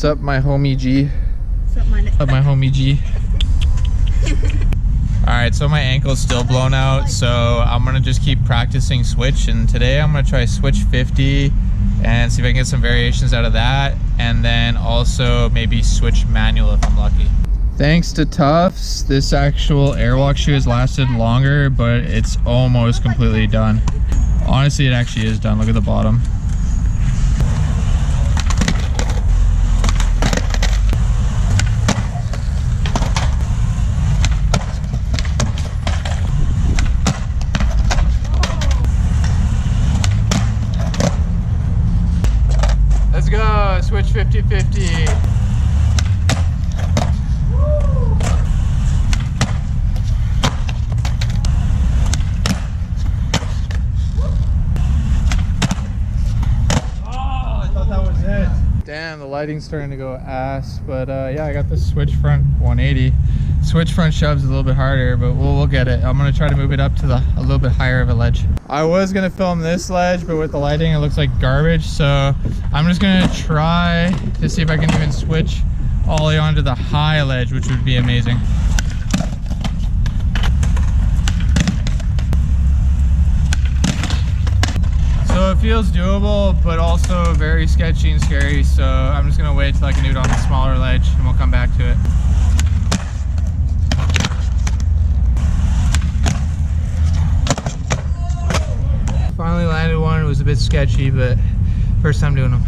Sup, my homie G. Sup, my homie G. Alright, so my ankle's still blown out, so I'm gonna just keep practicing switch, and today I'm gonna try switch 50 and see if I can get some variations out of that, and then also maybe switch manual if I'm lucky. Thanks to Tufts, this actual airwalk shoe has lasted longer, but it's almost completely done. Honestly, it actually is done. Look at the bottom. Let's go, switch 50-50. Damn, the lighting's starting to go ass, but yeah, I got the switch front 180. Switch front shoves a little bit harder, but we'll get it. I'm gonna try to move it up to a little bit higher of a ledge. I was gonna film this ledge, but with the lighting it looks like garbage, so I'm just gonna try to see if I can even switch all the way onto the high ledge, which would be amazing. So it feels doable, but also very sketchy and scary, so I'm just gonna wait till I can do it on the smaller ledge and we'll come back to it. Finally landed one. It was a bit sketchy, but first time doing them.